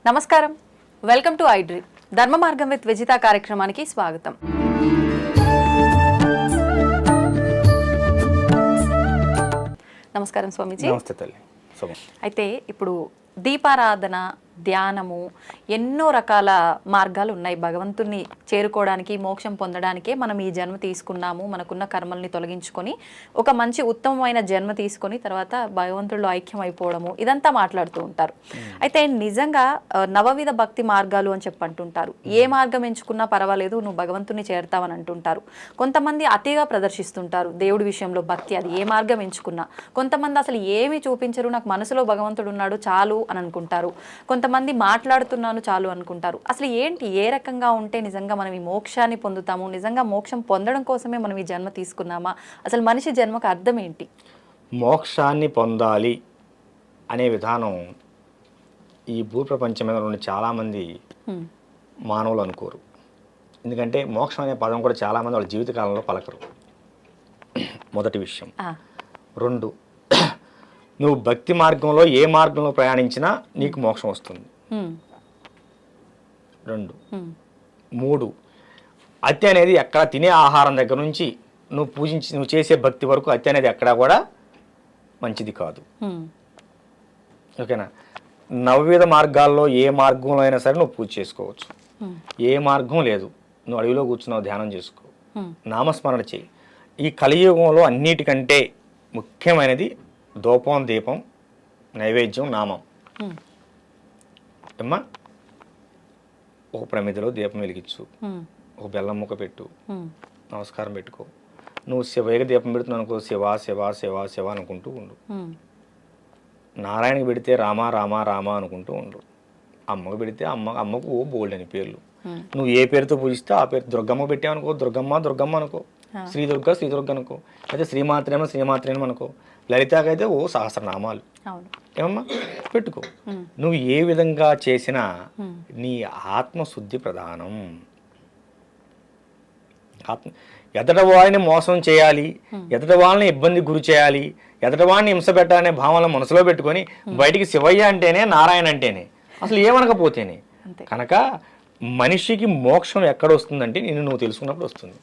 నమస్కారం, welcome to I dream ధర్మ మార్గం విత్ విజిత కార్యక్రమానికి స్వాగతం. నమస్కారం స్వామీజీ. నమస్తే తల్లి. అయితే ఇప్పుడు దీపారాధన, ధ్యానము, ఎన్నో రకాల మార్గాలు ఉన్నాయి భగవంతుని చేరుకోవడానికి, మోక్షం పొందడానికే మనం ఈ జన్మ తీసుకున్నాము. మనకున్న కర్మల్ని తొలగించుకొని ఒక మంచి ఉత్తమమైన జన్మ తీసుకొని తర్వాత భగవంతుడిలో ఐక్యం అయిపోవడము, ఇదంతా మాట్లాడుతూ ఉంటారు. అయితే నిజంగా నవవిధ భక్తి మార్గాలు అని చెప్పి అంటుంటారు. ఏ మార్గం ఎంచుకున్నా పర్వాలేదు, నువ్వు భగవంతుని చేరుతావని అంటుంటారు. కొంతమంది అతిగా ప్రదర్శిస్తుంటారు దేవుడి విషయంలో భక్తి, అది ఏ మార్గం ఎంచుకున్నా. కొంతమంది అసలు ఏమీ చూపించరు, నాకు మనసులో భగవంతుడు ఉన్నాడు చాలు అని అనుకుంటారు. కొంతమంది మాట్లాడుతున్నాను చాలు అనుకుంటారు. అసలు ఏంటి, ఏ రకంగా ఉంటే నిజంగా మనం ఈ మోక్షాన్ని పొందుతాము? నిజంగా మోక్షం పొందడం కోసమే మనం ఈ జన్మ తీసుకున్నామా? అసలు మనిషి జన్మకు అర్థం ఏంటి? మోక్షాన్ని పొందాలి అనే విధానం ఈ భూప్రపంచం మీద ఉన్న చాలామంది మానవులు అనుకోరు. ఎందుకంటే మోక్షం అనే పదం కూడా చాలామంది వాళ్ళ జీవితకాలంలో పలకరు. మొదటి విషయం. రెండు, నువ్వు భక్తి మార్గంలో ఏ మార్గంలో ప్రయాణించినా నీకు మోక్షం వస్తుంది. రెండు. మూడు, అతి అనేది ఎక్కడ తినే ఆహారం దగ్గర నుంచి నువ్వు చేసే భక్తి వరకు అతి అనేది ఎక్కడా కూడా మంచిది కాదు. ఓకేనా? నవవిధ మార్గాల్లో ఏ మార్గంలో అయినా సరే నువ్వు పూజ చేసుకోవచ్చు. ఏ మార్గం లేదు, నువ్వు అడవిలో కూర్చున్నావు, ధ్యానం చేసుకో, నామస్మరణ చేయి. ఈ కలియుగంలో అన్నిటికంటే ముఖ్యమైనది ధూపం, దీపం, నైవేద్యం, నామం. అమ్మా, ఒక ప్రమిదలో దీపం వెలిగించు, ఒక బెల్లం ముక్క పెట్టు, నమస్కారం పెట్టుకో. నువ్వు శివయ్యకి దీపం పెడుతున్నావు అనుకో, శివ శివ శివ శివ అనుకుంటూ ఉండు. నారాయణకి పెడితే రామ రామ రామ అనుకుంటూ ఉండు. అమ్మకు పెడితే అమ్మకు బోల్డ్ అని పేర్లు. నువ్వు ఏ పేరుతో పూజిస్తే ఆ పేరు. దుర్గమ్మ పెట్టావనుకో, దుర్గమ్మ దుర్గమ్మ అనుకో, శ్రీదుర్గ శ్రీదుర్గ అనుకో, అయితే శ్రీమాత్రేమో శ్రీమాత్రేమో అనుకో, లలితాకైతే సహస్రనామాలు. ఏమమ్మా పెట్టుకో. నువ్వు ఏ విధంగా చేసినా నీ ఆత్మశుద్ధి ప్రధానం. ఎదట వాడిని మోసం చేయాలి, ఎదట వాళ్ళని ఇబ్బంది గురి చేయాలి, ఎదట వాడిని హింస పెట్టాలనే భావనలు మనసులో పెట్టుకొని బయటికి శివయ్య అంటేనే, నారాయణ అంటేనే, అసలు ఏమనకపోతేనే. కనుక మనిషికి మోక్షం ఎక్కడ వస్తుందంటే నువ్వు తెలుసుకున్నప్పుడు వస్తుంది.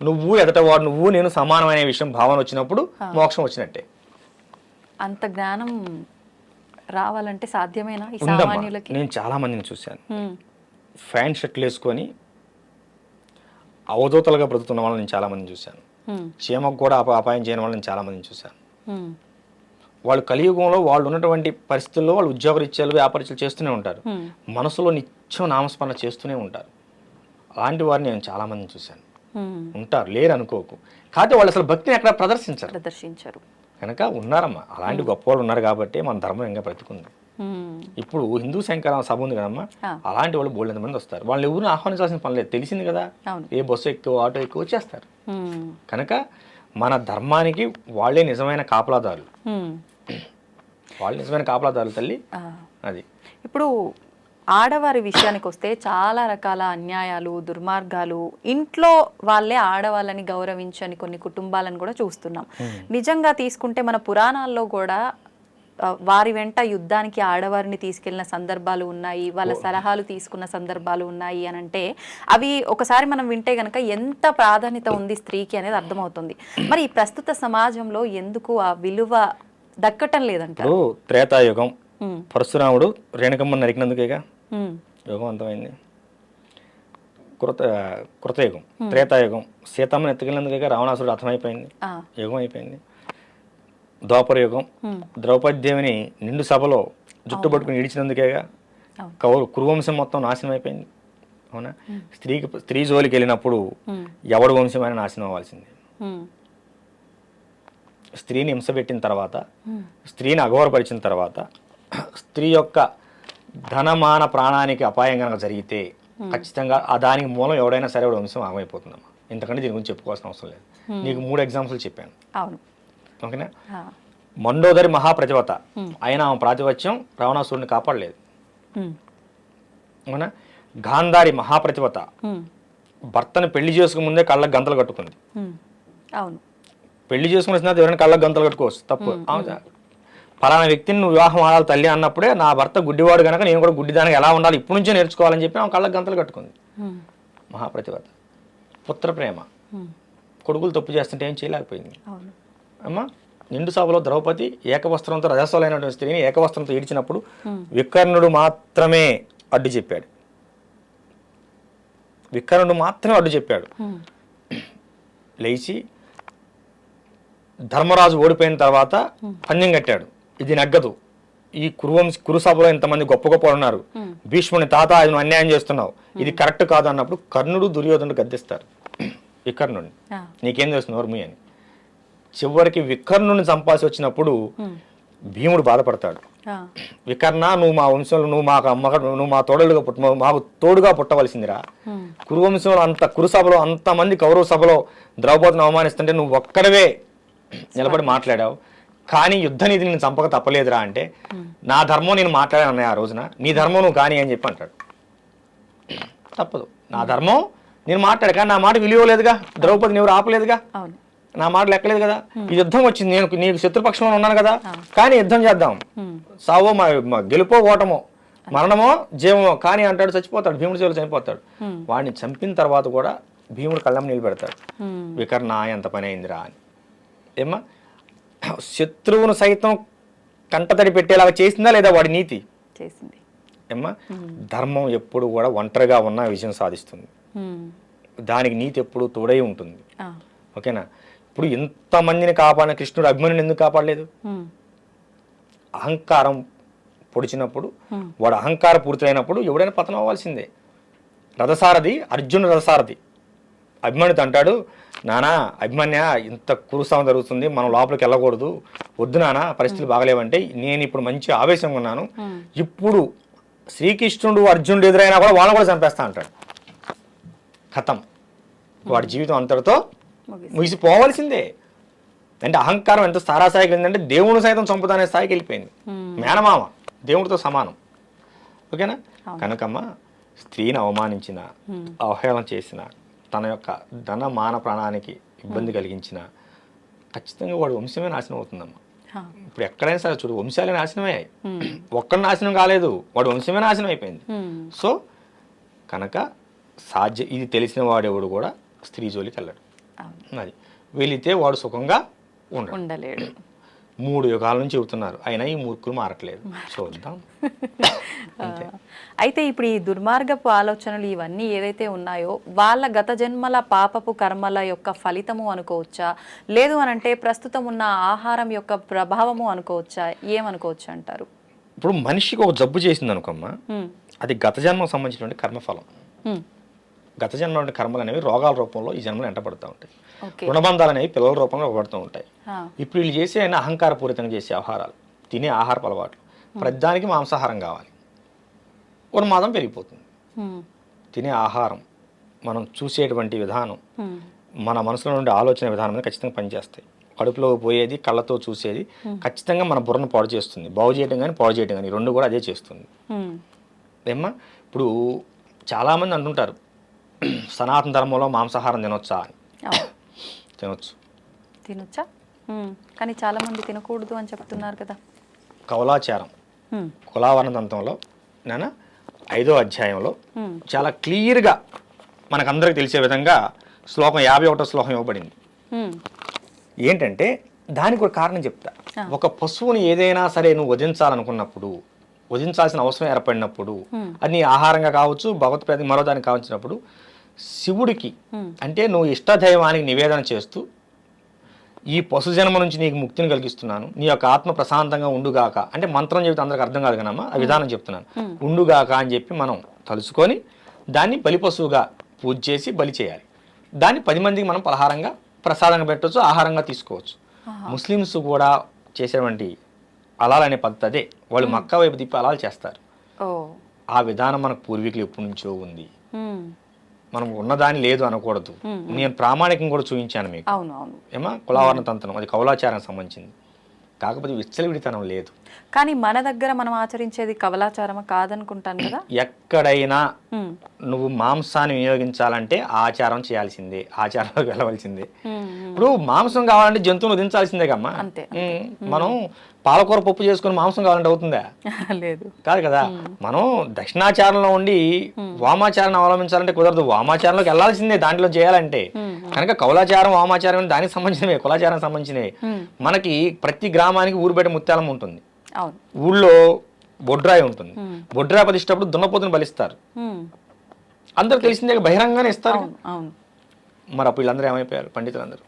నువ్వు ఎదటవాడు, నువ్వు నేను సమానమైన విషయం భావన వచ్చినప్పుడు మోక్షం వచ్చినట్టే. అంత జ్ఞానం రావాలంటే సాధ్యమేనా ఈ సామాన్యులకి? నేను చాలా మందిని చూశాను, ఫ్యాన్ షర్ట్లు వేసుకొని అవధూతలుగా బ్రతుకుతున్న వాళ్ళని నేను చాలా మందిని చూశాను. చీమకు కూడా అపాయం చేయని వాళ్ళని చాలా మందిని చూశాను. వాళ్ళు కలియుగంలో వాళ్ళు ఉన్నటువంటి పరిస్థితుల్లో వాళ్ళు ఉద్యోగరీత్యాలు, వ్యాపారీత్యాలు చేస్తూనే ఉంటారు, మనసులో నిత్యం నామస్మరణ చేస్తూనే ఉంటారు. అలాంటి వారిని నేను చాలా మందిని చూశాను. ఉంటారు, లేరు అనుకోకు. కాకపోతే వాళ్ళు అసలు భక్తిని ఎక్కడ ప్రదర్శించరు. కనుక ఉన్నారమ్మా, అలాంటి గొప్ప వాళ్ళు ఉన్నారు కాబట్టి మన ధర్మం ఇంకా బ్రతుకుంది. ఇప్పుడు హిందూ శంకర సభ ఉంది కదమ్మా, అలాంటి వాళ్ళు బోల్డ్ మంది వస్తారు. వాళ్ళు ఎవరిని ఆహ్వానించాల్సిన పని లేదు, తెలిసింది కదా. ఏ బస్సు ఎక్కువ, ఆటో ఎక్కువ వచ్చేస్తారు. కనుక మన ధర్మానికి వాళ్ళే నిజమైన కాపలాదారులు. వాళ్ళు నిజమైన కాపలాదారులు తల్లి. అది ఇప్పుడు ఆడవారి విషయానికి వస్తే చాలా రకాల అన్యాయాలు, దుర్మార్గాలు, ఇంట్లో వాళ్ళే ఆడవాళ్ళని గౌరవించని కొన్ని కుటుంబాలను కూడా చూస్తున్నాం. నిజంగా తీసుకుంటే మన పురాణాల్లో కూడా వారి వెంట యుద్ధానికి ఆడవారిని తీసుకెళ్లిన సందర్భాలు ఉన్నాయి, వాళ్ళ సలహాలు తీసుకున్న సందర్భాలు ఉన్నాయి అని అంటే అవి ఒకసారి మనం వింటే గనక ఎంత ప్రాధాన్యత ఉంది స్త్రీకి అనేది అర్థమవుతుంది. మరి ఈ ప్రస్తుత సమాజంలో ఎందుకు ఆ విలువ దక్కటం లేదంటారు? త్రేతాయుగం పరశురాముడు రేణుకమ్మ నరికినందుకేగా యుగం అంతమైంది. కృతయుగం, త్రేతాయుగం సీతమ్మని ఎత్తుకెళ్ళినందుకేగా రావణాసురుడు అర్థమైపోయింది, యుగం అయిపోయింది. ద్వాపర యుగం ద్రౌపది దేవిని నిండు సభలో జుట్టు పట్టుకుని ఈడ్చినందుకేగా కురువంశం మొత్తం నాశనం అయిపోయింది. అవునా? స్త్రీ జోలికి వెళ్ళినప్పుడు ఎవడు వంశమైన నాశనం అవ్వాల్సింది. స్త్రీని హింస పెట్టిన తర్వాత, స్త్రీని అఘోరపరిచిన తర్వాత, స్త్రీ యొక్క ధనమాన ప్రాణానికి అపాయం కనుక జరిగితే ఖచ్చితంగా దానికి మూలం ఎవడైనా సరే వంశం ఆగమైపోతుందమ్మా. ఎందుకంటే దీని గురించి చెప్పుకోవాల్సిన అవసరం లేదు. నీకు 3 ఎగ్జాంపుల్స్ చెప్పాను. ఓకేనా? మండోదరి మహాప్రతివత అయినా ఆమె ప్రాతిపత్యం రావణాసురుడిని కాపాడలేదు. అవునా? గాంధారి మహాప్రతివత భర్తను పెళ్లి చేసుకునే ముందే కళ్ళకు గంతలు కట్టుకుంది. పెళ్లి చేసుకున్న ఎవరైనా కళ్ళకు గంతలు కట్టుకోవచ్చు, తప్పు. పలానా వ్యక్తిని నువ్వు వివాహం ఆడాలి తల్లి అన్నప్పుడే నా భర్త గుడ్డివాడు కనుక నేను కూడా గుడ్డిదానికి ఎలా ఉండాలి ఇప్పటి నుంచే నేర్చుకోవాలని చెప్పి ఆమె కళ్ళకు గంతలు కట్టుకుంది. మహాప్రతివత. పుత్ర ప్రేమ. కొడుకులు తప్పు చేస్తుంటే ఏం చేయలేకపోయింది. అమ్మా నిండు సభలో ద్రౌపది ఏకవస్త్రంతో రజస్వలైనటువంటి స్త్రీని ఏకవస్త్రంతో ఈడ్చినప్పుడు వికర్ణుడు మాత్రమే అడ్డు చెప్పాడు. వికర్ణుడు మాత్రమే అడ్డు చెప్పాడు. లేచి ధర్మరాజు ఓడిపోయిన తర్వాత పందెం కట్టాడు, ఇది నగ్గదు, ఈ కురు సభలో ఇంతమంది గొప్ప గొప్ప ఉన్నారు, భీష్ముని తాత అది నువ్వు అన్యాయం చేస్తున్నావు, ఇది కరెక్ట్ కాదు అన్నప్పుడు కర్ణుడు దుర్యోధనుడు గద్దిస్తారు వికర్ణుడిని, నీకేం తెలుస్తుంది నోర్మి అని. చివరికి వికర్ణుని చంపాల్సి వచ్చినప్పుడు భీముడు బాధపడతాడు. వికర్ణ నువ్వు మా వంశంలో నువ్వు మా తోడుగా మాకు తోడుగా పుట్టవలసిందిరా. కురువంశంలో కురు సభలో అంతమంది కౌరవ సభలో ద్రౌపదిని అవమానిస్తుంటే నువ్వు ఒక్కడవే నిలబడి మాట్లాడావు, కానీ యుద్ధ నీతి నేను చంపక తప్పలేదురా అంటే నా ధర్మం నేను మాట్లాడాను అన్నయ్య ఆ రోజున, నీ ధర్మం నువ్వు కానీ అని చెప్పి అంటాడు. తప్పదు, నా ధర్మం నేను మాట్లాడు, కానీ నా మాట విలువ లేదుగా, ద్రౌపదిని ఎవరు ఆపలేదుగా, నా మాట లెక్కలేదు కదా. ఈ యుద్ధం వచ్చింది, నేను నీకు శత్రుపక్షంలో ఉన్నాను కదా, కానీ యుద్ధం చేద్దాం, సావో గెలుపో ఓటమో మరణమో జీవమో కానీ అంటాడు, చచ్చిపోతాడు, భీముడి చేతులు చనిపోతాడు. వాడిని చంపిన తర్వాత కూడా భీముడు కళ్ళం నిలబెడతాడు, వికర్ణ ఎంత పని అయిందిరా అని. ఏమ్మా శత్రువును సైతం కంటతడి పెట్టేలాగా చేసిందా లేదా వాడి నీతి చేసింది. ఏమ్మా ధర్మం ఎప్పుడు కూడా ఒంటరిగా ఉన్న విజయం సాధిస్తుంది, దానికి నీతి ఎప్పుడు తోడై ఉంటుంది. ఓకేనా. ఇప్పుడు ఇంతమందిని కాపాడిన కృష్ణుడు అభిమన్యుని ఎందుకు కాపాడలేదు? అహంకారం పొడిచినప్పుడు వాడు అహంకారం పూర్తయినప్పుడు ఎవడైనా పతనం అవ్వాల్సిందే. రథసారథి అర్జునుడు రథసారథి. అభిమన్యుడు అంటాడు, నానా అభిమన్య ఇంత కురుసాం జరుగుతుంది, మనం లోపలికి వెళ్ళకూడదు, వద్దు నానా పరిస్థితులు బాగలేవంటే నేను ఇప్పుడు మంచి ఆవేశంగా ఉన్నాను, ఇప్పుడు శ్రీకృష్ణుడు అర్జునుడు ఎదురైనా కూడా వాళ్ళని కూడా చంపేస్తా అంటాడు. ఖతం, వాడి జీవితం అంతటితో ముగిసిపోవాల్సిందే. అంటే అహంకారం ఎంత స్థాయికి వెళ్ళిందంటే దేవుని సైతం చంపుతానే స్థాయికి వెళ్ళిపోయింది. మేనమామ దేవుడితో సమానం. ఓకేనా. కనుకమ్మ స్త్రీని అవమానించిన, అవహేళన చేసిన, తన యొక్క ధన మాన ప్రాణానికి ఇబ్బంది కలిగించిన ఖచ్చితంగా వాడు వంశమే నాశనం అవుతుందమ్మా. ఇప్పుడు ఎక్కడైనా సరే చూడు, వంశాలే నాశనమే, ఒక్కడు నాశనం కాలేదు, వాడు వంశమే నాశనం అయిపోయింది. సో కనుక ఇది తెలిసిన వాడెవడు కూడా స్త్రీ జోలికి వెళ్ళాడు. అది వెళితే వాడు సుఖంగా ఉండలేడు. 3 యుగాల నుంచి చెబుతున్నారు, అయినా ఈ మూర్ఖులు మారట్లేదు. చూద్దాం. అయితే ఇప్పుడు ఈ దుర్మార్గపు ఆలోచనలు ఇవన్నీ ఏదైతే ఉన్నాయో వాళ్ళ గత జన్మల పాపపు కర్మల యొక్క ఫలితము అనుకోవచ్చా, లేదు అనంటే ప్రస్తుతం ఉన్న ఆహారం యొక్క ప్రభావము అనుకోవచ్చా, ఏమనుకోవచ్చు అంటారు? ఇప్పుడు మనిషికి ఒక జబ్బు చేసింది అనుకోమ్మా, అది గత జన్మకు సంబంధించినటువంటి కర్మఫలం. గత జన్మ కర్మలు అనేవి రోగాల రూపంలో ఈ జన్మలో ఎంటపడుతూ ఉంటాయి, రుణబంధాలు అనేవి పిల్లల రూపంలో ఇవ్వబడుతూ ఉంటాయి. ఇప్పుడు వీళ్ళు చేసే అహంకారపూరితంగా చేసే ఆహారాలు, తినే ఆహారపు అలవాట్లు, ప్రతిదానికి మాంసాహారం కావాలి, ఉన్మాదం పెరిగిపోతుంది. తినే ఆహారం, మనం చూసేటువంటి విధానం, మన మనసులో నుండి ఆలోచన విధానం ఖచ్చితంగా పనిచేస్తాయి. కడుపులో పోయేది, కళ్ళతో చూసేది ఖచ్చితంగా మన బుర్రను పాడు చేస్తుంది. బాగు చేయడం కానీ పాడు చేయడం కానీ రెండు కూడా అదే చేస్తుంది. ఏమ్మా ఇప్పుడు చాలామంది అంటుంటారు సనాతన ధర్మంలో మాంసాహారం తినొచ్చా అని. తినొచ్చా, కానీ చాలా మంది తినకూడదు అని చెప్తున్నారు కదా. కౌలాచారం కులావరణ తంత్రంలో 5వ అధ్యాయంలో చాలా క్లియర్గా మనకందరికి తెలిసే విధంగా శ్లోకం 51వ శ్లోకం ఇవ్వబడింది. ఏంటంటే దానికి ఒక కారణం చెప్తా. ఒక పశువుని ఏదైనా సరే నువ్వు వధించాలనుకున్నప్పుడు, వధించాల్సిన అవసరం ఏర్పడినప్పుడు, అది నీ ఆహారంగా కావచ్చు, భగవత్ప్రీతి మరో దానికి కావచ్చినప్పుడు శివుడికి అంటే నువ్వు ఇష్టదైవానికి నివేదన చేస్తూ ఈ పశు జన్మ నుంచి నీకు ముక్తిని కలిగిస్తున్నాను, నీ యొక్క ఆత్మ ప్రశాంతంగా ఉండుగాక అంటే మంత్రం చెబితే అందరికి అర్థం కాదు కదమ్మా, ఆ విధానం చెప్తున్నాను, ఉండుగాక అని చెప్పి మనం తలుచుకొని దాన్ని బలి పశువుగా పూజ చేసి బలి చేయాలి. దాన్ని 10 మందికి మనం పలహారంగా ప్రసాదంగా పెట్టవచ్చు, ఆహారంగా తీసుకోవచ్చు. ముస్లిమ్స్ కూడా చేసేటువంటి అలాల్ అనే పద్ధతి అదే, వాళ్ళు మక్కా వైపు తిప్పి అలాలు చేస్తారు. ఆ విధానం మనకు పూర్వీకులు ఎప్పటి నుంచో ఉంది, మనం ఉన్నదాని లేదు అనకూడదు. నేను ప్రామాణికం కూడా చూపించాను మీకు. ఏమా కులావరణ తంత్రం అది కౌలాచారానికి సంబంధించింది, కాకపోతే విచ్చలవిడితనం లేదు. కానీ మన దగ్గర మనం ఆచరించేది కవలాచారమా కాదనుకుంటాను కదా. ఎక్కడైనా నువ్వు మాంసాన్ని వినియోగించాలంటే ఆచారం చేయాల్సిందే, ఆచారంలోకి వెళ్ళవలసిందే. ఇప్పుడు మాంసం కావాలంటే జంతువును వధించాల్సిందే కమ్మా. అంతే. మనం పాలకూర పప్పు చేసుకుని మాంసం కావాలంటే అవుతుందా? లేదు, కాదు కదా. మనం దక్షిణాచారంలో ఉండి వామాచారాన్ని అవలంబించాలంటే కుదరదు, వామాచారంలోకి వెళ్ళాల్సిందే దాంట్లో చేయాలంటే. కనుక కౌలాచారం వామాచారం దానికి సంబంధించినవే, కులాచారం సంబంధించినవి. మనకి ప్రతి గ్రామానికి ఊరు బయట ముత్యాలం ఉంటుంది, ఊళ్ళో బొడ్రాయి ఉంటుంది, బొడ్రాయి ప్రతిష్టప్పుడు దున్నపోతుని బలిస్తారు, అందరు తెలిసిందే, బహిరంగానే ఇస్తారు. మరి అప్పుడు వీళ్ళందరూ ఏమైపోయారు పండితులందరూ.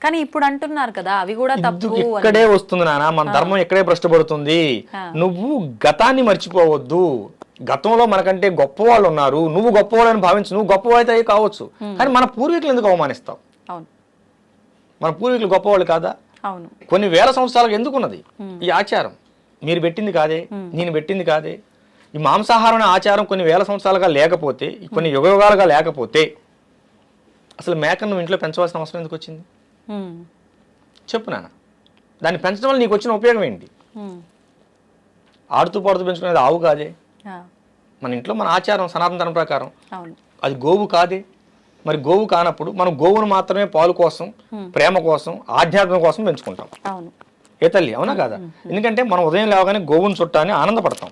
కానీ ఇప్పుడు అంటున్నారు కదా అవి కూడా తప్పు. ఇక్కడే వస్తుంది నాన్న, మన ధర్మం ఇక్కడే భ్రష్టపడుతుంది. నువ్వు గతాన్ని మర్చిపోవద్దు. గతంలో మనకంటే గొప్ప వాళ్ళు ఉన్నారు, నువ్వు గొప్పవాళ్ళని భావించు, నువ్వు గొప్పవాళ్ళైతే కావచ్చు, కానీ మన పూర్వీకులు ఎందుకు అవమానిస్తావు? మన పూర్వీకులు గొప్పవాళ్ళు కాదా? కొన్ని వేల సంవత్సరాలకు ఎందుకున్నది ఈ ఆచారం? మీరు పెట్టింది కాదే, నేను పెట్టింది కాదే. ఈ మాంసాహారం అనే ఆచారం కొన్ని వేల సంవత్సరాలుగా లేకపోతే, కొన్ని యుగాలుగా లేకపోతే అసలు మేకను నువ్వు ఇంట్లో పెంచవలసిన అవసరం ఎందుకు వచ్చింది? చెప్పు నాన్న. దాన్ని పెంచడం వల్ల నీకు వచ్చిన ఉపయోగం ఏంటి? ఆడుతూ పాడుతూ పెంచుకునేది ఆవు కాదే. మన ఇంట్లో మన ఆచారం సనాతన ధర్మం ప్రకారం అది గోవు కాదే. మరి గోవు కానప్పుడు మనం గోవును మాత్రమే పాలు కోసం, ప్రేమ కోసం, ఆధ్యాత్మం కోసం పెంచుకుంటాం. ఏ తల్లి, అవునా కాదా? ఎందుకంటే మనం ఉదయం లేవగానే గోవుని చుట్టాన్ని ఆనందపడతాం,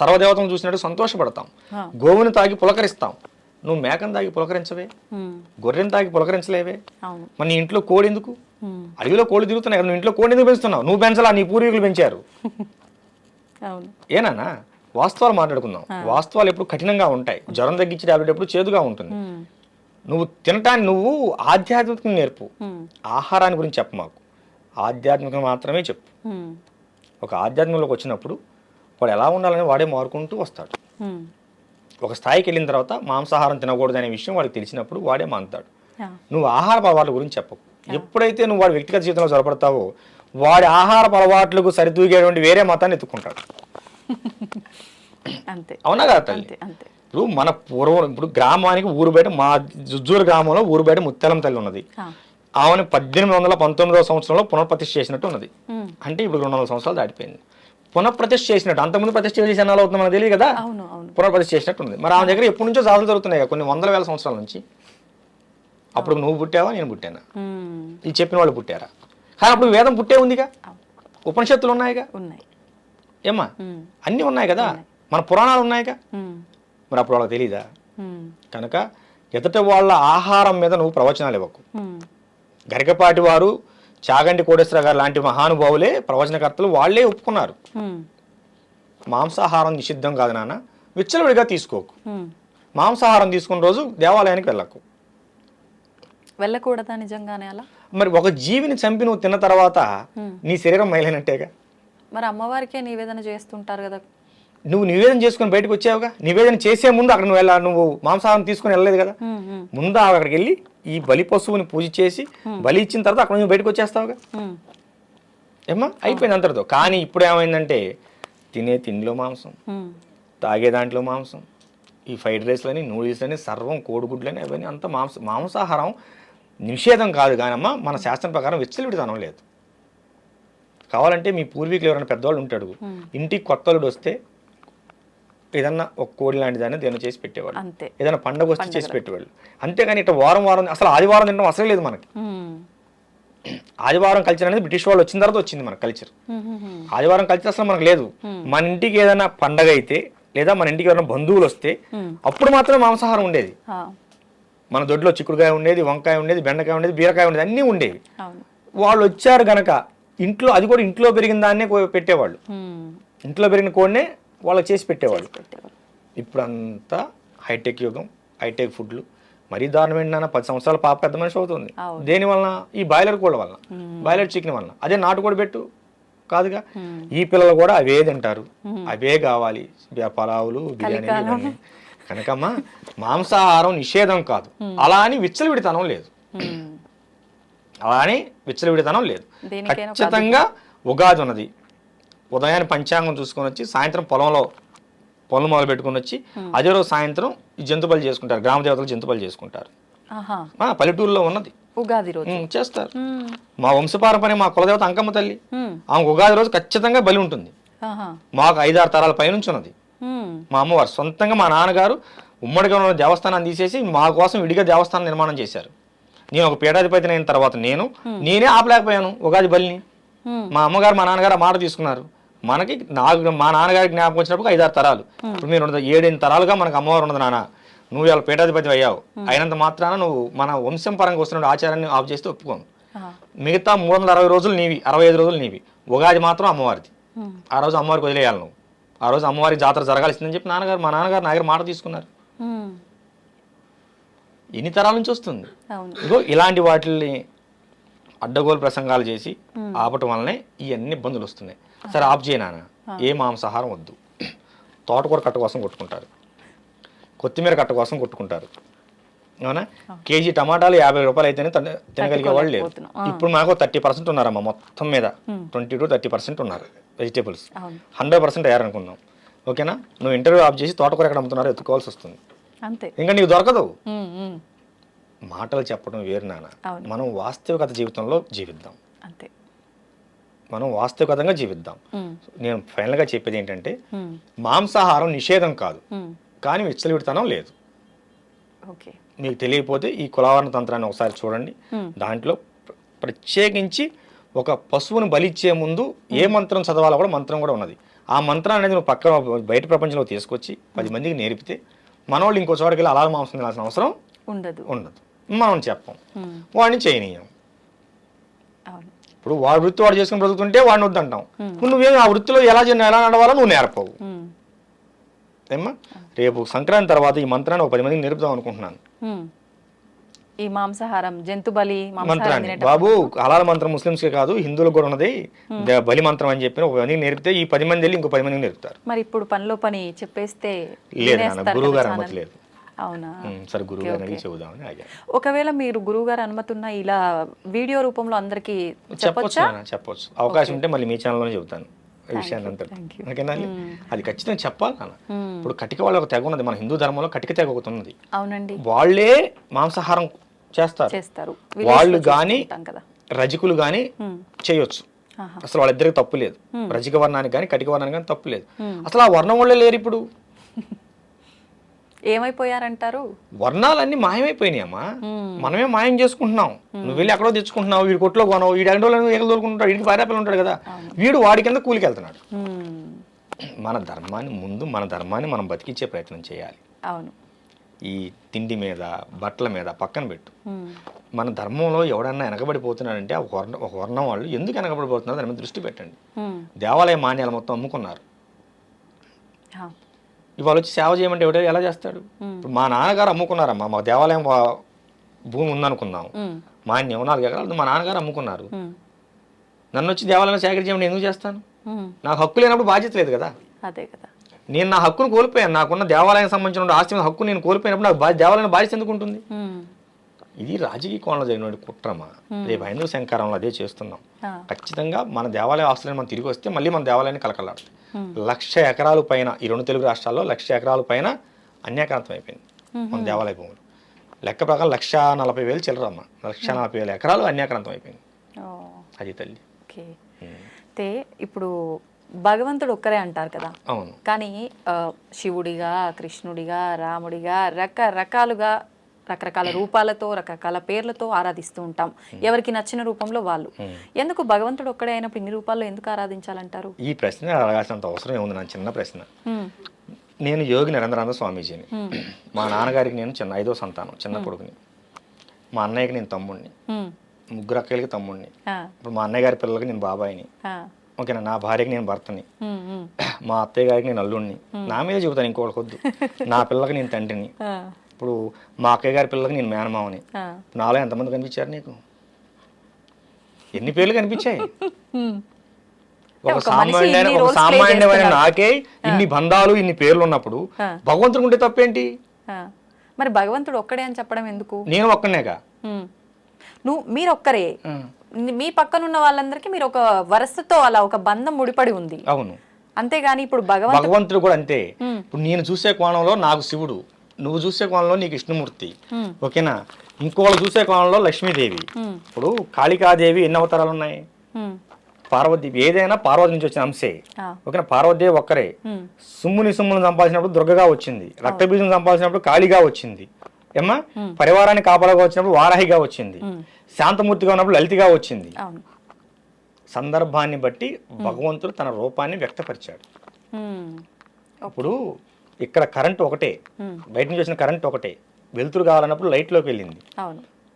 సర్వదేవతను చూసినట్టు సంతోషపడతాం, గోవుని తాగి పులకరిస్తాం. నువ్వు మేకను తాగి పులకరించవే, గొర్రెను తాగి పులకరించలేవే. మరి నీ ఇంట్లో కోడి ఎందుకు? అడవిలో కోడి తిరుగుతున్నాయి కదా, నువ్వు ఇంట్లో కోడి ఎందుకు పెంచుతున్నావు? నువ్వు పెంచలా, నీ పూర్వీకులు పెంచారు. ఏనా? వాస్తవాలు మాట్లాడుకుందాం. వాస్తవాలు ఎప్పుడు కఠినంగా ఉంటాయి. జ్వరం తగ్గించే టాబ్లెట్ ఎప్పుడు చేదుగా ఉంటుంది. నువ్వు తినటాన్ని నువ్వు ఆధ్యాత్మికం నేర్పు, ఆహారాన్ని గురించి చెప్పు మాకు. ఆధ్యాత్మికం మాత్రమే చెప్పు. ఒక ఆధ్యాత్మికంలోకి వచ్చినప్పుడు వాడు ఎలా ఉండాలని వాడే మారుకుంటూ వస్తాడు. ఒక స్థాయికి వెళ్ళిన తర్వాత మాంసాహారం తినకూడదు అనే విషయం వాడికి తెలిసినప్పుడు వాడే మానుతాడు. నువ్వు ఆహార అలవాట్ల గురించి చెప్పకు. ఎప్పుడైతే నువ్వు వాడి వ్యక్తిగత జీవితంలో చొరపడతావో వాడి ఆహార అలవాట్లకు సరితూగేటువంటి వేరే మతాన్ని ఎత్తుకుంటాడు. అవునా కదా తల్లి? ఇప్పుడు మన పూర్వం, ఇప్పుడు గ్రామానికి ఊరు బయట, మా జుజ్జూరు గ్రామంలో ఊరు బయట ముత్యాలం తల్లి ఉన్నది. ఆమెను 1819వ సంవత్సరంలో పునఃప్రతిష్ఠ చేసినట్టు ఉన్నది. అంటే ఇప్పుడు 200 సంవత్సరాలు దాటిపోయింది. పునఃప్రతిష్ఠ చేసినట్టు, అంతకుముందు ప్రతిష్ఠ చేసి ఎన్నాళ్ళు అవుతుంది మనకు తెలియదు కదా. పునఃప్రతిష్ఠ చేసినట్టు ఉంది. మరి ఆమె దగ్గర ఎప్పటి నుంచో సాధనలు జరుగుతున్నాయి కదా, కొన్ని వందల వేల సంవత్సరాల నుంచి. అప్పుడు నువ్వు పుట్టావా, నేను పుట్టానా, ఈ చెప్పిన వాళ్ళు పుట్టారా? కానీ అప్పుడు వేదం పుట్టే ఉందిగా, ఉపనిషత్తులు ఉన్నాయిగా, ఏమ్మా అన్నీ ఉన్నాయి కదా, మన పురాణాలు ఉన్నాయిగా. మరి అప్పుడు వాళ్ళకి తెలీదా? కనుక ఎదుట వాళ్ళ ఆహారం మీద నువ్వు ప్రవచనాలు ఇవ్వకు. గరికపాటి వారు, చాగంటి కోటేశ్వర గారు లాంటి మహానుభావులే ప్రవచనకర్తలు, వాళ్లే ఒప్పుకున్నారు మాంసాహారం నిషిద్ధం కాదు నాన్న, విచ్చలవిడిగా తీసుకోకు. మాంసాహారం తీసుకున్న రోజు దేవాలయానికి వెళ్ళకూడదా నిజంగానే అలా? మరి ఒక జీవిని చంపి నువ్వు తిన్న తర్వాత నీ శరీరం మైలైనట్టేగా. మరి అమ్మవారికే నివేదన చేస్తుంటారు కదా. నువ్వు నివేదన చేసుకుని బయటకు వచ్చావుగా. నివేదన చేసే ముందు అక్కడ నువ్వు మాంసాహారం తీసుకుని వెళ్ళలేదు కదా. ముందు అక్కడికి వెళ్ళి ఈ బలి పశువుని పూజ చేసి బలి ఇచ్చిన తర్వాత అక్కడ నువ్వు బయటకు వచ్చేస్తావుగా. ఏమ్మా అయిపోయింది అంతటితో. కానీ ఇప్పుడు ఏమైందంటే తినే తిండిలో మాంసం, తాగే దాంట్లో మాంసం, ఈ ఫ్రైడ్ రైస్లని, నూడిల్స్లని, సర్వం కోడిగుడ్లని, అవన్నీ అంతా మాంసాహారం నిషేధం కాదు. కానమ్మా మన శాస్త్రం ప్రకారం విచ్చలవిడితనం లేదు. కావాలంటే మీ పూర్వీకులు ఎవరైనా పెద్దవాళ్ళు ఉంటాడు, ఇంటికి కొత్తలుడు వస్తే ఏదన్నా ఒక కోడి లాంటి దాన్ని దేని చేసి పెట్టేవాళ్ళు, ఏదైనా పండుగ వస్తే చేసి పెట్టేవాళ్ళు. అంతేగాని ఇట్లా వారం అసలు ఆదివారం తినడం అసలు లేదు మనకి. ఆదివారం కల్చర్ అనేది బ్రిటిష్ వాళ్ళు వచ్చిన తర్వాత వచ్చింది మన కల్చర్. ఆదివారం కల్చర్ అసలు మనకు లేదు. మన ఇంటికి ఏదైనా పండగ అయితే లేదా మన ఇంటికి ఎవరైనా బంధువులు వస్తే అప్పుడు మాత్రమే మాంసాహారం ఉండేది. మన దొడ్లో చిక్కుడుకాయ ఉండేది, వంకాయ ఉండేది, బెండకాయ ఉండేది, బీరకాయ ఉండేది, అన్నీ ఉండేవి. వాళ్ళు వచ్చారు గనక ఇంట్లో, అది కూడా ఇంట్లో పెరిగిన దాన్నే పెట్టేవాళ్ళు, ఇంట్లో పెరిగిన కోడినే వాళ్ళకి చేసి పెట్టేవాళ్ళు. ఇప్పుడు అంతా హైటెక్ యుగం, హైటెక్ ఫుడ్లు. మరీ దారుణం ఏంటన్నా, 10 సంవత్సరాల పాప పెద్ద మనిషి అవుతుంది. దేని వలన? ఈ బాయిలర్ కోళ్ళ వలన, బాయిలర్ చికెన్ వలన. అదే నాటుకోడి పెట్టు కాదుగా. ఈ పిల్లలు కూడా అవే తింటారు, అవే కావాలి, పలావులు, బిర్యానీ. కనుకమ్మా మాంసాహారం నిషేధం కాదు, అలా అని విచ్చలవిడితనం లేదు. ఖచ్చితంగా ఉగాది ఉన్నది, ఉదయాన్ని పంచాంగం చూసుకొని వచ్చి సాయంత్రం పొలంలో పనులు మొదలు పెట్టుకుని వచ్చి అదే రోజు సాయంత్రం ఈ జంతు బలి చేసుకుంటారు, గ్రామ దేవతలు జంతు బలి చేసుకుంటారు. పల్లెటూరులో ఉన్నది ఉగాది రోజు చేస్తారు. మా వంశపారంపర్యం మా కులదేవత అంకమ్మ తల్లి, ఆమె ఉగాది రోజు ఖచ్చితంగా బలి ఉంటుంది. మాకు 5-6 తరాల పైనుంచి ఉన్నది. మా అమ్మవారు సొంతంగా మా నాన్నగారు ఉమ్మడిగా ఉన్న దేవస్థానాన్ని తీసేసి మా కోసం విడిగా దేవస్థానం నిర్మాణం చేశారు. నేను ఒక పీఠాధిపతిని అయిన తర్వాత నేనే ఆపలేకపోయాను ఉగాది బలిని. మా అమ్మగారు మా నాన్నగారు ఆ మాట తీసుకున్నారు. నాకు మా నాన్నగారికి జ్ఞాపకం వచ్చినప్పుడు 5-6 తరాలు, ఇప్పుడు మీరు 7-8 తరాలుగా మనకు అమ్మవారు ఉన్నది. నాన్న నువ్వు ఇలా పీఠాధిపతి అయ్యావు, అయినంత మాత్రాన నువ్వు మన వంశం పరంగా వస్తున్న ఆచారాన్ని ఆఫ్ చేస్తే ఒప్పుకోను. మిగతా 360 రోజులు నీవి, 65 రోజులు నీవి, ఉగాది మాత్రం అమ్మవారిది. ఆ రోజు అమ్మవారికి వదిలేయాలి నువ్వు. ఆ రోజు అమ్మవారికి జాతర జరగాల్సిందని చెప్పి మా నాన్నగారు నా దగ్గర మాట తీసుకున్నారు. ఎన్ని తరాల నుంచి వస్తుంది. ఇగో ఇలాంటి వాటిని అడ్డగోలు ప్రసంగాలు చేసి ఆపటం వల్లనే ఇవన్నీ ఇబ్బందులు వస్తున్నాయి. సరే ఆఫ్ చేయనా, ఏ మాంసాహారం వద్దు, తోటకూర కట్ట కోసం కొట్టుకుంటారు, కొత్తిమీర కట్ట కోసం కొట్టుకుంటారు, అవునా? కేజీ టమాటాలు 50 రూపాయలు అయితేనే తినగలిగే వాళ్ళు లేరు. ఇప్పుడు మాకు 30% ఉన్నారమ్మా, మొత్తం మీద 20 to 30% ఉన్నారు వెజిటేబుల్స్. 100% అయ్యారనుకుందాం, ఓకేనా? నువ్వు ఇంటర్వ్యూ ఆఫ్ చేసి తోటకూర ఎక్కడ అమ్ముతున్నారో ఎత్తుకోవాల్సి వస్తుంది. ఇంకా నీకు దొరకదు. మాటలు చెప్పడం వేరు నాన్న, మనం వాస్తవికత జీవితంలో జీవిద్దాం. మనం వాస్తవికతంగా జీవిద్దాం. నేను ఫైనల్గా చెప్పేది ఏంటంటే, మాంసాహారం నిషేధం కాదు, కానీ విచ్చలవిడితనం లేదు. మీకు తెలియకపోతే ఈ కులవర్ణ తంత్రాన్ని ఒకసారి చూడండి. దాంట్లో ప్రత్యేకించి ఒక పశువును బలిచ్చే ముందు ఏ మంత్రం చదవాలో కూడా మంత్రం కూడా ఉన్నది. ఆ మంత్రం అనేది నువ్వు పక్కన బయట ప్రపంచంలో తీసుకొచ్చి 10 మందికి నేర్పితే మనోళ్ళు ఇంకో చోటకి వెళ్ళి అలాగ మాంసం తినాల్సిన అవసరం ఉండదు. మనం చెప్పం, వాడిని చేయనీయం. ఇప్పుడు వాడి వృత్తి వాడు చేసుకుని బ్రతుకుతుంటే వాడిని వద్దంటాం. నువ్వేం ఆ వృత్తిలో ఎలా నడవాలో నువ్వు నేర్పవు. ఏమ్మా, రేపు సంక్రాంతి తర్వాత ఈ మంత్రాన్ని ఒక 10 మందికి నేర్పుదాం అనుకుంటున్నాను. ఈ మాంసాహారం జంతు బలి మంత్రాన్ని బాబు, హలాల్ మంత్రం ముస్లింస్కే కాదు హిందువులకు కూడా ఉన్నది, బలి మంత్రం అని చెప్పి ఒక 10 మందికి నేర్పితే ఈ 10 మంది వెళ్ళి ఇంకో 10 మందికి నేర్పుతారు. మరి ఇప్పుడు పనిలో పని చెప్పేస్తే లేదు నాన్న, గురువు గారు అనుమతి లేదు. అవునా? సరే గురువు గారిని చెబుదామని ఆగాను. ఒకవేళ మీరు గురువు గారు అనుమతి ఉన్న ఇలా వీడియో రూపంలో అందరికి చెప్పొచ్చు, అవకాశం ఉంటే మళ్ళీ మీ ఛానల్లోనే చెబుతాను ఈ విషయాన్ని అంతా, ఓకేనా? అది ఖచ్చితంగా చెప్పాలి నాన్న. ఇప్పుడు కటిక వాళ్ళ ఒక తెగ ఉన్నది, మన హిందూ ధర్మంలో కటిక తెగ ఒకటి ఉన్నది. అవునండి, వాళ్ళే మాంసాహారం చేస్తారు. వాళ్ళు గాని రజకులు గాని చేయొచ్చు. అసలు వాళ్ళిద్దరికి తప్పు లేదు. రజక వర్ణానికి కానీ కటిక వర్ణానికి కానీ తప్పు లేదు. అసలు ఆ వర్ణం వాళ్ళే లేరు ఇప్పుడు. ఏమైపోయారంటారు? వర్ణాలన్నీ మాయమైపోయినాయి అమ్మా, మనమే మాయం చేసుకుంటున్నాం. నువ్వు వెళ్ళి ఎక్కడో తెచ్చుకుంటున్నావు, వీడి కొట్లో కొనవు, వీడి ఎండలో ఎగలు తోలుకుంటాడు, వీడికి భార్యాపిల్లలు ఉంటాడు కదా, వీడు వాడి కింద కూలికి వెళ్తున్నాడు. మన ధర్మాన్ని మనం బతికించే ప్రయత్నం చేయాలి. అవును, ఈ తిండి మీద బట్టల మీద పక్కన పెట్టు. మన ధర్మంలో ఎవడన్నా వెనకబడిపోతున్నాడంటే ఒక వర్ణం వాళ్ళు ఎందుకు వెనకబడిపోతున్నారు దాని మీద దృష్టి పెట్టండి. దేవాలయ మాన్యాలు మొత్తం అమ్ముకున్నారు. ఇవాళ వచ్చి సేవ చేయమంటే ఎవడో ఎలా చేస్తాడు? ఇప్పుడు మా నాన్నగారు అమ్ముకున్నారమ్మా, మా దేవాలయం భూమి ఉందనుకుందాం, మాన్యం 4 ఎకరాలు మా నాన్నగారు అమ్ముకున్నారు. నన్ను వచ్చి దేవాలయం సేకరించమని ఎందుకు చేస్తాను? నాకు హక్కు లేనప్పుడు బాధ్యత లేదు కదా. అదే కదా, నేను నా హక్కును కోల్పోయాను. నాకున్న దేవాలయం సంబంధించిన ఆస్తి మీద హక్కు నేను కోల్పోయినప్పుడు నాకు దేవాలయం బాధ్యత ఎందుకు ఉంటుంది? ఇది రాజకీయ కోణంలో జరిగిన కుట్రమా. రేపు హైందవ శంకరంలో అదే చేస్తున్నాం. ఖచ్చితంగా మన దేవాలయ ఆస్తులను మనం తిరిగి వస్తే మళ్ళీ మన దేవాలయాన్ని కలకలాడుతుంది. 1,00,000 ఎకరాలు పైన ఈ 2 తెలుగు రాష్ట్రాల్లో 1,00,000 ఎకరాల పైన అన్యాక్రాంతం అయిపోయింది మన దేవాలయ భూములు. లెక్క ప్రకారం 1,40,000 చిల్లరమ్మ, 1,40,000 ఎకరాలు అన్యాక్రాంతం అయిపోయింది. అది తల్లి. అయితే ఇప్పుడు భగవంతుడు ఒక్కరే అంటారు కదా. అవును, కానీ శివుడిగా, కృష్ణుడిగా, రాముడిగా రకరకాల రూపాలతో రకరకాల పేర్లతో ఆరాధిస్తూ ఉంటాం, ఎవరికి నచ్చిన రూపంలో వాళ్ళు. ఎందుకు భగవంతుడు ఒక్కడే అయినప్పుడు ఇన్ని రూపాల్లో ఎందుకు ఆరాధించాలంటారు? ఈ ప్రశ్న అడగాల్సినంత అవసరం ఏముంది? నా చిన్న ప్రశ్న. నేను యోగి నరేంద్రానంద స్వామీజీని. మా నాన్నగారికి నేను 5వ సంతానం, చిన్న కొడుకుని. మా అన్నయ్యకి నేను తమ్ముడిని, 3 అక్కలకి తమ్ముడిని. ఇప్పుడు మా అన్నయ్య గారి పిల్లలకి నేను బాబాయిని, ఓకేనా? నా భార్యకి నేను భర్తని, మా అత్తయ్య గారికి నేను అల్లుడిని. నా మీద చెబుతాను, ఇంకోటి వద్దు. నా పిల్లకి నేను తండ్రిని. ఇప్పుడు మా అక్కయ్య గారి పిల్లలకి నేను మేనమావని. నాలో ఎంతమంది కనిపించారు నీకు? ఎన్ని పేర్లు కనిపించాయి? ఒక సామాన్యమైన నాకే ఇన్ని బంధాలు, ఇన్ని పేర్లు ఉన్నప్పుడు భగవంతుడు ఉంటే తప్పేంటి? మరి భగవంతుడు ఒక్కడే అని చెప్పడం ఎందుకు? నేను ఒక్కనేగా. మీరు ఒక్కరే, మీ పక్కనున్న వాళ్ళందరికీ మీరు ఒక వరసతో అలా ఒక బంధం ముడిపడి ఉంది. అవును, అంతేగాని ఇప్పుడు భగవంతుడు కూడా అంతే. ఇప్పుడు నేను చూసే కోణంలో నాకు శివుడు, నువ్వు చూసే కోణంలో నీకు విష్ణుమూర్తి, ఓకేనా? ఇంకోళ్ళు చూసే కోణంలో లక్ష్మీదేవి. ఇప్పుడు కాళికాదేవి ఎన్ని అవతారాలు ఉన్నాయి? పార్వతీదేవి. ఏదైనా పార్వతి నుంచి వచ్చిన అంశే, ఓకేనా? పార్వతీదేవి ఒక్కరే. సుమ్ముని సంపాదించినప్పుడు దుర్గగా వచ్చింది, రక్తబీజం సంపాదించినప్పుడు కాళిగా వచ్చింది, ఏమ్మా? పరివారాన్ని కాపాడగా వచ్చినప్పుడు వారాహిగా వచ్చింది, శాంతమూర్తిగా ఉన్నప్పుడు లలితగా వచ్చింది. సందర్భాన్ని బట్టి భగవంతుడు తన రూపాన్ని వ్యక్తపరిచాడు. ఇప్పుడు ఇక్కడ కరెంట్ ఒకటే, బయట నుంచి వచ్చిన కరెంట్ ఒకటే. వెలుతురు కావాలన్నప్పుడు లైట్లోకి వెళ్ళింది,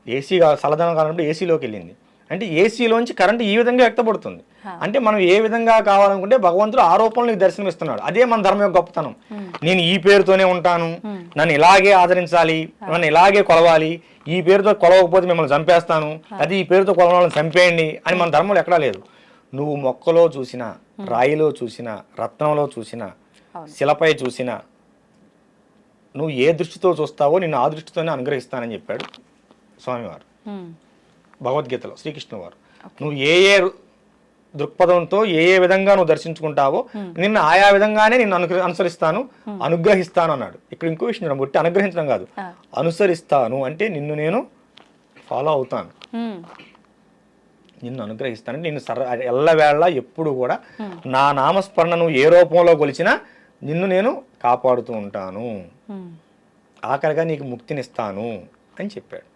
ఏసీ చల్లదనం కావాలన్నప్పుడు ఏసీలోకి వెళ్ళింది. అంటే ఏసీలోంచి కరెంట్ ఈ విధంగా వ్యక్తపడుతుంది. అంటే మనం ఏ విధంగా కావాలనుకుంటే భగవంతుడు ఆ రూపంలో నీకు దర్శనమిస్తున్నాడు. అదే మన ధర్మం యొక్క గొప్పతనం. నేను ఈ పేరుతోనే ఉంటాను, నన్ను ఇలాగే ఆదరించాలి, నన్ను ఇలాగే కొలవాలి, ఈ పేరుతో కొలవకపోతే మిమ్మల్ని చంపేస్తాను, అది ఈ పేరుతో కొలవాలని చంపేయండి అని మన ధర్మంలో ఎక్కడా లేదు. నువ్వు మొక్కలో చూసినా, రాయిలో చూసినా, రత్నంలో చూసినా, శిలపై చూసినా, నువ్వు ఏ దృష్టితో చూస్తావో నిన్ను ఆ దృష్టితోనే అనుగ్రహిస్తానని చెప్పాడు స్వామివారు భగవద్గీతలో, శ్రీకృష్ణ వారు. నువ్వు ఏ ఏ దృక్పథంతో ఏ ఏ విధంగా నువ్వు దర్శించుకుంటావో నిన్ను ఆయా విధంగానే నిన్ను అనుసరిస్తాను, అనుగ్రహిస్తాను అన్నాడు. ఇక్కడ ఇంకో విషయం బట్టి అనుగ్రహించడం కాదు, అనుసరిస్తాను అంటే నిన్ను నేను ఫాలో అవుతాను, నిన్ను అనుగ్రహిస్తాను, నిన్ను ఎల్లవేళ ఎప్పుడు కూడా నా నామస్మరణను ఏ రూపంలో కొలిచినా నిన్ను నేను కాపాడుతూ ఉంటాను, ఆఖరిగా నీకు ముక్తినిస్తాను అని చెప్పాడు.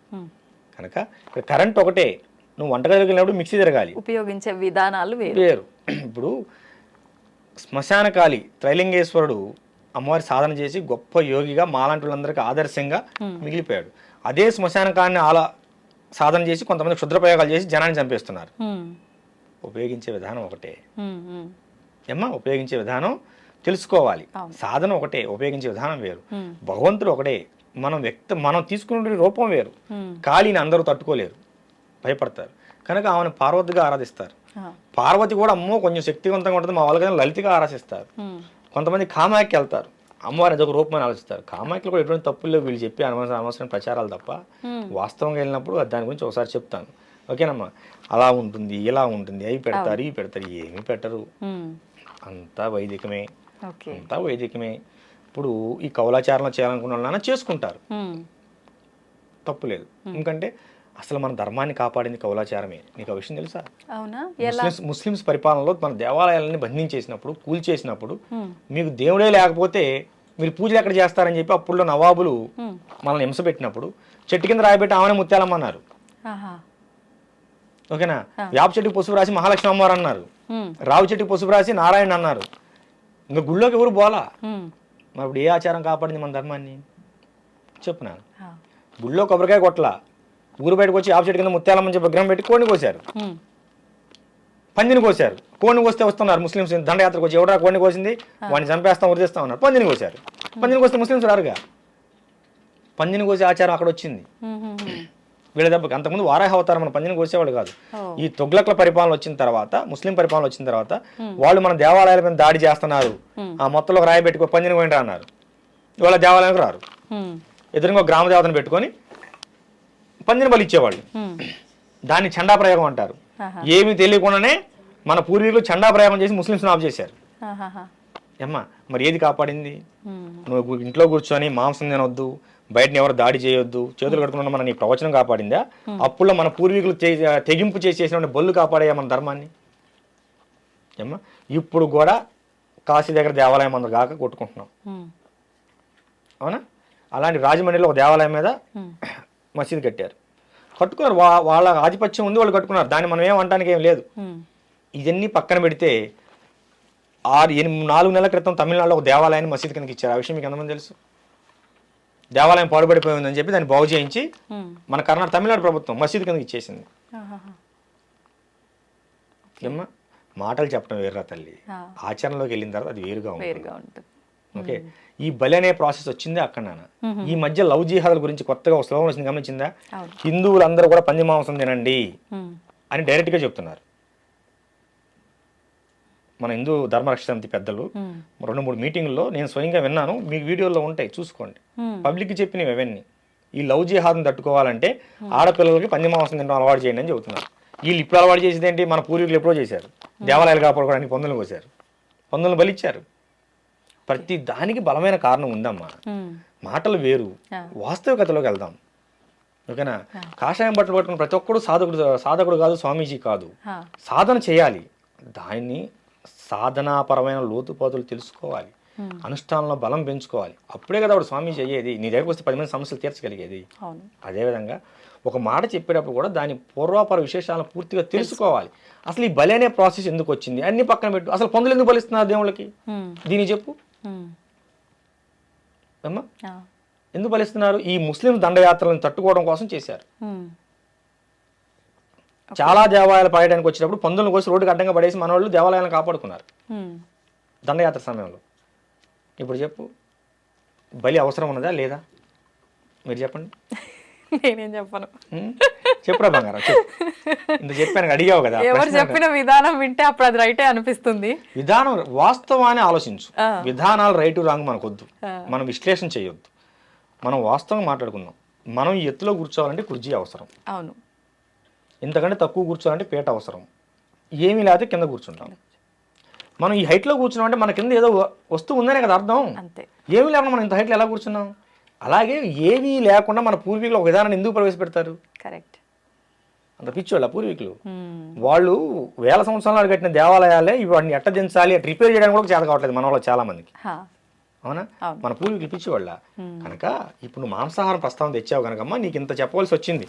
కనుక ఇక్కడ కరెంట్ ఒకటే. నువ్వు వంటగదికి వెళ్ళినప్పుడు మిక్సీ తిరగాలి, ఉపయోగించే విధానాలు వేరు. ఇప్పుడు శ్మశానకాళి త్రైలింగేశ్వరుడు అమ్మవారి సాధన చేసి గొప్ప యోగిగా మాలాంటి వాళ్ళందరికీ ఆదర్శంగా మిగిలిపోయాడు. అదే శ్మశానకాన్ని సాధన చేసి కొంతమంది క్షుద్రప్రయోగాలు చేసి జనాన్ని చంపేస్తున్నారు. ఉపయోగించే విధానం ఒకటే ఏమ్మా, ఉపయోగించే విధానం తెలుసుకోవాలి. సాధన ఒకటే, ఉపయోగించే విధానం వేరు. భగవంతుడు ఒకటే, మనం తీసుకునే రూపం వేరు. కాళీని అందరూ తట్టుకోలేరు, భయపడతారు. కనుక ఆమెను పార్వతిగా ఆరాధిస్తారు. పార్వతి కూడా అమ్మో కొంచెం శక్తివంతంగా ఉంటుంది, మా వాళ్ళకైనా లలితగా ఆరాధిస్తారు. కొంతమంది కామాఖ్య వెళ్తారు, అమ్మవారిని అదొక రూపం అని ఆలోచిస్తారు. కామాఖ్యలో కూడా ఎటువంటి తప్పుల్లో వీళ్ళు చెప్పి అనవసరం ప్రచారాలు తప్ప, వాస్తవంగా వెళ్ళినప్పుడు దాని గురించి ఒకసారి చెప్తాను, ఓకేనమ్మా? అలా ఉంటుంది, ఇలా ఉంటుంది, అవి పెడతారు, ఇవి పెడతారు, ఏమీ పెట్టరు, అంతా వైదికమే, అంతా వైదికమే. ఇప్పుడు ఈ కౌలాచారణ చేయాలనుకున్న వాళ్ళైనా చేసుకుంటారు, తప్పులేదు. ఎందుకంటే అసలు మన ధర్మాన్ని కాపాడింది కౌలాచారమే. నీకు ఆ విషయం తెలుసా? ముస్లిమ్స్ పరిపాలనలో మన దేవాలయాలని బంధించేసినప్పుడు, కూల్చేసినప్పుడు, మీకు దేవుడే లేకపోతే మీరు పూజలు ఎక్కడ చేస్తారని చెప్పి అప్పుడులో నవాబులు మనల్ని హింస పెట్టినప్పుడు చెట్టు కింద రాయబెట్టి ఆమెనే ముత్యాలమ్మన్నారు, ఓకేనా? వేప చెట్టుకి పసుపు రాసి మహాలక్ష్మి అమ్మవారు అన్నారు, రావు చెట్టుకి పసుపు రాసి నారాయణ అన్నారు. ఇంకా గుళ్ళోకి ఎవరు పోలా. మరి ఇప్పుడు ఏ ఆచారం కాపాడింది మన ధర్మాన్ని చెప్పునా? గుళ్ళో కొబ్బరికాయ కొట్ల, ఊరు బయటకు వచ్చి ఆపు చెట్టు కింద ముత్యాలమ్మని చెప్పి విగ్రహం పెట్టి కోడిని కోసారు, పందిని కోసారు. కోడిని కోస్తే వస్తున్నారు ముస్లిమ్స్ దండయాత్రకు వచ్చి, ఎవడా కోడిని కోసింది వాడిని చంపేస్తాం, ఉరిదేస్తాం అన్నారు. పందిని కోసారు. పందిని కోస్తే ముస్లిమ్స్ రారుగా. పందిని కోసే ఆచారం అక్కడ వచ్చింది వీళ్ళ దెబ్బకి. అంతకుముందు వారాహ అవతారం మన పందిని కోసేవాళ్ళు కాదు. ఈ తొగ్లక్ల పరిపాలన వచ్చిన తర్వాత, ముస్లిం పరిపాలన వచ్చిన తర్వాత వాళ్ళు మన దేవాలయాల మీద దాడి చేస్తున్నారు, ఆ మొత్తంలో రాయి పెట్టుకో పందిని పోయింటా అన్నారు. వాళ్ళ దేవాలయానికి రారు, ఎదురుగా గ్రామ దేవతను పెట్టుకొని పందిని బలి ఇచ్చేవాళ్ళు. దాన్ని చండా ప్రయోగం అంటారు. ఏమీ తెలియకుండానే మన పూర్వీకులు చండా ప్రయోగం చేసి ముస్లింస్ ఆఫ్ చేశారు. అమ్మా మరి ఏది కాపాడింది? నువ్వు ఇంట్లో కూర్చొని మాంసం తినొద్దు, బయటని ఎవరు దాడి చేయొద్దు, చేతులు కడుతున్నా మన నీ ప్రవచనం కాపాడిందా? అప్పుడు మన పూర్వీకులు తెగింపు చేసేసిన బొల్లు కాపాడేయా మన ధర్మాన్ని? ఏమ్మా ఇప్పుడు కూడా కాశీ దగ్గర దేవాలయం అందరు కాక కొట్టుకుంటున్నాం, అవునా? అలాంటి రాజమండ్రిలో ఒక దేవాలయం మీద మసీదు కట్టారు, కట్టుకున్నారు. వాళ్ళ ఆధిపత్యం ఉంది, వాళ్ళు కట్టుకున్నారు. దాన్ని మనం ఏమంటానికి ఏం లేదు. ఇవన్నీ పక్కన పెడితే 4 నెలల క్రితం తమిళనాడులో ఒక దేవాలయాన్ని మసీదు కిందకి ఇచ్చారు. ఆ విషయం మీకు ఎంతమంది తెలుసు? దేవాలయం పాడుపడిపోయిందని చెప్పి దాన్ని బాగు చేయించి మన తమిళనాడు ప్రభుత్వం మసీదు కిందకి ఇచ్చేసింది. ఏమ్మా మాటలు చెప్పడం వేరురా తల్లి, ఆచరణలోకి వెళ్ళిన తర్వాత అది వేరుగా ఉంటుంది. ఓకే, ఈ బలి అనే ప్రాసెస్ వచ్చిందే అక్కడ. నాన్న ఈ మధ్య లవ్ జిహాదుల గురించి కొత్తగా ఒక స్లోగన్ వచ్చింది, గమనించిందా? హిందువులందరూ కూడా పంది మాంసం తినండి అని డైరెక్ట్ గా చెప్తున్నారు. మన హిందూ ధర్మరక్షణ సమితి పెద్దలు 2-3 మీటింగుల్లో నేను స్వయంగా విన్నాను, మీకు వీడియోలో ఉంటాయి చూసుకోండి. పబ్లిక్ చెప్పినవి అవన్నీ. ఈ లవ్ జిహాద్ని తట్టుకోవాలంటే ఆడపిల్లలకి పంది మాంసం తినడం అలవాటు చేయండి అని చెబుతున్నారు. వీళ్ళు ఇప్పుడు అలవాటు చేసేది ఏంటి? మన పూర్వీకులు ఎప్పుడో చేశారు. దేవాలయాలు కాపాడుకోవడానికి పందులు కోసారు, పందులను బలిచ్చారు. ప్రతి దానికి బలమైన కారణం ఉందమ్మా. మాటలు వేరు, వాస్తవికతలోకి వెళ్దాం. ఓకేనా? కాషాయం బట్టలు పట్టుకుని ప్రతి ఒక్కడు సాధకుడు కాదు, స్వామీజీ కాదు. సాధన చేయాలి, దాన్ని సాధనాపరమైన లోతుపాతులు తెలుసుకోవాలి, అనుష్ఠానంలో బలం పెంచుకోవాలి. అప్పుడే కదా వాడు స్వామీజీ అయ్యేది, నీ దగ్గరకు వస్తే 10 మంది సమస్యలు తీర్చగలిగేది. అదేవిధంగా ఒక మాట చెప్పేటప్పుడు కూడా దాని పూర్వాపర విశేషాలను పూర్తిగా తెలుసుకోవాలి. అసలు ఈ బలి అనే ప్రాసెస్ ఎందుకు వచ్చింది అన్ని పక్కన పెట్టు. అసలు పందులు ఎందుకు బలిస్తున్నారు దేవుళ్ళకి, దీన్ని చెప్పు అమ్మా. ఎందుకు బలిస్తున్నారు? ఈ ముస్లిం దండయాత్రలను తట్టుకోవడం కోసం చేశారు. చాలా దేవాలయాలు పాయడానికి వచ్చినప్పుడు పందులను కోసి రోడ్డుకి అడ్డంగా పడేసి మన వాళ్ళు దేవాలయాలను కాపాడుకున్నారు దండయాత్ర సమయంలో. ఇప్పుడు చెప్పు, బలి అవసరం ఉన్నదా లేదా? మీరు చెప్పండి. నేనేం చెప్పను. చెప్పురా బంగారం, ఇంత చెప్పాను, అడిగావు కదా. ఎవరు చెప్పిన విధానం వింటే అప్పుడు అది రైటే అనిపిస్తుంది. విధానం వాస్తవాన్ని ఆలోచించు. విధానాలు రైటు రాంగ్ మనకొద్దు, మనం విశ్లేషణ చేయొద్దు, మనం వాస్తవంగా మాట్లాడుకుందాం. మనం ఈ ఎత్తులో కూర్చోవాలంటే కుర్చీ అవసరం. అవును. ఇంతకంటే తక్కువ కూర్చోవాలంటే పీట అవసరం. ఏమీ లేకపోతే కింద కూర్చుంటాం. మనం ఈ హైట్లో కూర్చున్నాం అంటే మన కింద ఏదో వస్తువు ఉందనే కదా అర్థం. అంతే. ఏమీ లేకుండా మనం ఇంత హైట్లో ఎలా కూర్చున్నాం? అలాగే ఏమీ లేకుండా మన పూర్వీకులు ఒక విధానాన్ని ఎందుకు ప్రవేశపెడతారు? కరెక్ట్. అంత పిచ్చోళ్ళ పూర్వీకులు. వాళ్ళు వేల సంవత్సరాలు కట్టిన దేవాలయాలే వాటిని ఎట్ట దించాలి, రిపేర్ చేయడానికి కూడా చేత కావట్లేదు మన వాళ్ళు చాలా మందికి. అవునా? మన పూర్వీకులు పిచ్చివాళ్ళ. కనుక ఇప్పుడు నువ్వు మాంసాహారం ప్రస్తావన తెచ్చావు కనుకమ్మా నీకు ఇంత చెప్పవలసి వచ్చింది.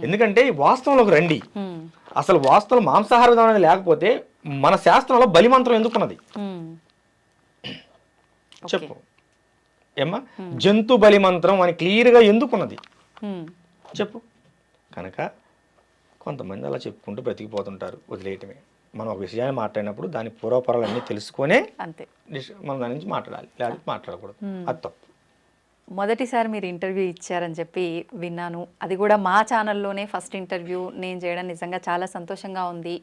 ఎందుకంటే వాస్తవంలోకి రండి. అసలు వాస్తవం మాంసాహార విధానం అనేది లేకపోతే మన శాస్త్రంలో బలి మంత్రం ఎందుకున్నది చెప్పు ఏమ్మా? జంతు బలి మంత్రం అని క్లియర్గా ఎందుకున్నది చెప్పు. కనుక కొంతమంది అలా చెప్పుకుంటూ బ్రతికిపోతుంటారు, వదిలేయటమే. మనం ఒక విషయాన్ని మాట్లాడినప్పుడు దాని పూర్వపరాలన్నీ తెలుసుకొనే అంతే మనం దాని నుంచి మాట్లాడాలి, లేకపోతే మాట్లాడకూడదు. అది తప్పు. మొదటిసారి మీరు ఇంటర్వ్యూ ఇచ్చారని చెప్పి విన్నాను. అది కూడా మా ఛానల్లోనే ఫస్ట్ ఇంటర్వ్యూ నేను చేయడం నిజంగా చాలా సంతోషంగా ఉంది.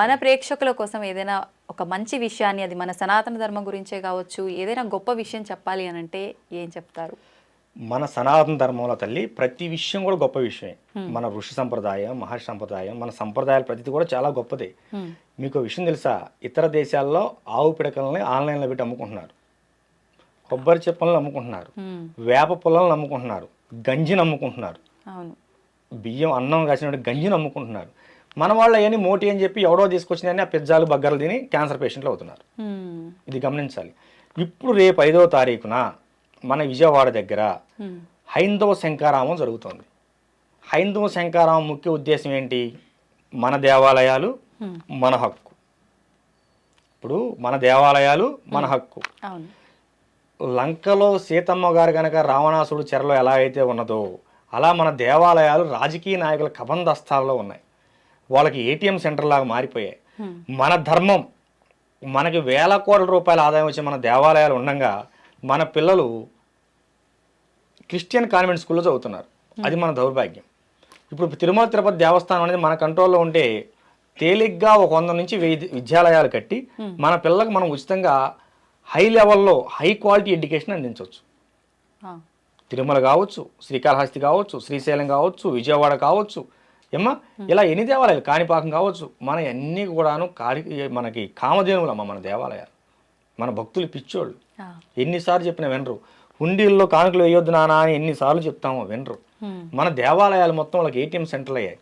మన ప్రేక్షకుల కోసం ఏదైనా ఒక మంచి విషయాన్ని, అది మన సనాతన ధర్మం గురించే కావచ్చు, ఏదైనా గొప్ప విషయం చెప్పాలి అని అంటే ఏం చెప్తారు? మన సనాతన ధర్మంలో తల్లి ప్రతి విషయం కూడా గొప్ప విషయమే. మన ఋషి సంప్రదాయం, మహర్షి సంప్రదాయం, మన సంప్రదాయాలు ప్రతిది కూడా చాలా గొప్పదే. మీకు విషయం తెలుసా? ఇతర దేశాల్లో ఆవు పిడకలని ఆన్లైన్లో పెట్టి అమ్ముకుంటున్నారు, కొబ్బరి చెప్పలను అమ్ముకుంటున్నారు, వేప పుల్లలను అమ్ముకుంటున్నారు, గంజిని అమ్ముకుంటున్నారు, బియ్యం అన్నం కాసిన గంజిని అమ్ముకుంటున్నారు. మన వాళ్ళు అవన్నీ మోటి అని చెప్పి ఎవడో తీసుకొచ్చిందని ఆ పిజ్జాలు బగ్గర్లు తిని క్యాన్సర్ పేషెంట్లు అవుతున్నారు. ఇది గమనించాలి. ఇప్పుడు రేపు 5వ తారీఖున మన విజయవాడ దగ్గర హైందవ శంకారామం జరుగుతుంది. హైందవ శంకారామం ముఖ్య ఉద్దేశం ఏంటి? మన దేవాలయాలు మన హక్కు. ఇప్పుడు మన దేవాలయాలు మన హక్కు. లంకలో సీతమ్మ గారు కనుక రావణాసుడు చెరలో ఎలా అయితే ఉన్నదో అలా మన దేవాలయాలు రాజకీయ నాయకుల కబంధస్థాల్లో ఉన్నాయి. వాళ్ళకి ఏటీఎం సెంటర్ లాగా మారిపోయాయి. మన ధర్మం, మనకి వేల కోట్ల రూపాయల ఆదాయం వచ్చే మన దేవాలయాలు ఉండగా మన పిల్లలు క్రిస్టియన్ కాన్వెంట్ స్కూల్లో చదువుతున్నారు. అది మన దౌర్భాగ్యం. ఇప్పుడు తిరుమల తిరుపతి దేవస్థానం అనేది మన కంట్రోల్లో ఉంటే తేలిగ్గా ఒక 100 నుంచి 1000 విద్యాలయాలు కట్టి మన పిల్లలకు మనం ఉచితంగా హై లెవెల్లో హై క్వాలిటీ ఎడ్యుకేషన్ అందించవచ్చు. తిరుమల కావచ్చు, శ్రీకాళహస్తి కావచ్చు, శ్రీశైలం కావచ్చు, విజయవాడ కావచ్చు, ఏమ్మా ఇలా ఎన్ని దేవాలయాలు, కాణిపాకం కావచ్చు, మన అన్నీ కూడాను మనకి కామధేనువులమ్మ మన దేవాలయాలు. మన భక్తులు పిచ్చోళ్ళు, ఎన్నిసార్లు చెప్పినా వినరు. హుండీల్లో కానుకలు వేయొద్దు నానా అని ఎన్నిసార్లు చెప్తామో వినరు. మన దేవాలయాలు మొత్తం వాళ్ళకి ఏటీఎం సెంటర్లు అయ్యాయి.